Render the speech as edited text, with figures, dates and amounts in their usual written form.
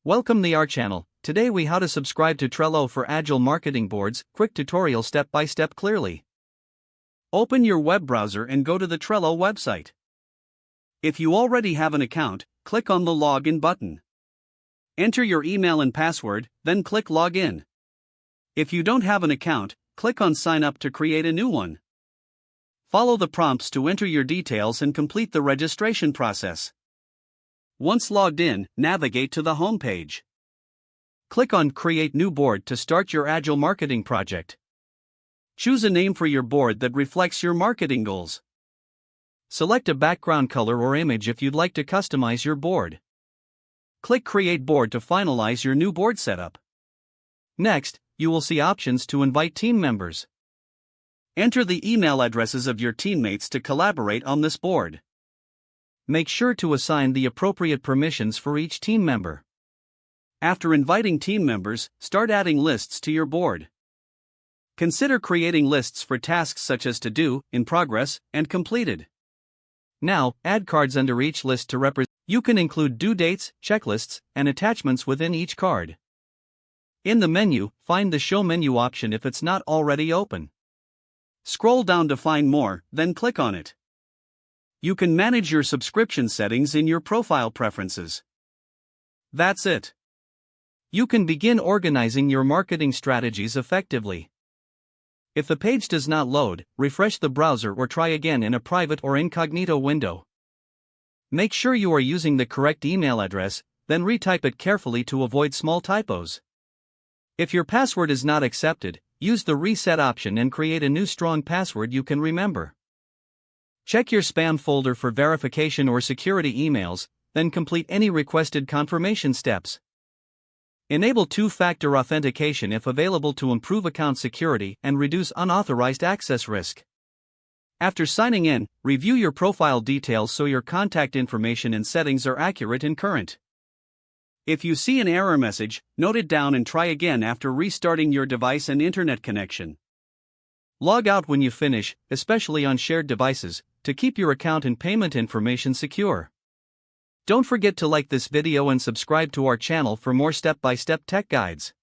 Welcome to our channel. Today we how to subscribe to Trello for Agile marketing boards. Quick tutorial step by step clearly. Open your web browser and go to the Trello website. If you already have an account, click on the Login button. Enter your email and password, then click Login. If you don't have an account, click on Sign Up to create a new one. Follow the prompts to enter your details and complete the registration process. Once logged in, navigate to the home page. Click on Create New Board to start your Agile marketing project. Choose a name for your board that reflects your marketing goals. Select a background color or image if you'd like to customize your board. Click Create Board to finalize your new board setup. Next, you will see options to invite team members. Enter the email addresses of your teammates to collaborate on this board. Make sure to assign the appropriate permissions for each team member. After inviting team members, start adding lists to your board. Consider creating lists for tasks such as to do, in progress, and completed. Now, add cards under each list to represent. You can include due dates, checklists, and attachments within each card. In the menu, find the Show Menu option if it's not already open. Scroll down to find more, then click on it. You can manage your subscription settings in your profile preferences. That's it. You can begin organizing your marketing strategies effectively. If the page does not load, refresh the browser or try again in a private or incognito window. Make sure you are using the correct email address, then retype it carefully to avoid small typos. If your password is not accepted, use the reset option and create a new strong password you can remember. Check your spam folder for verification or security emails, then complete any requested confirmation steps. Enable two-factor authentication if available to improve account security and reduce unauthorized access risk. After signing in, review your profile details so your contact information and settings are accurate and current. If you see an error message, note it down and try again after restarting your device and internet connection. Log out when you finish, especially on shared devices, to keep your account and payment information secure. Don't forget to like this video and subscribe to our channel for more step-by-step tech guides.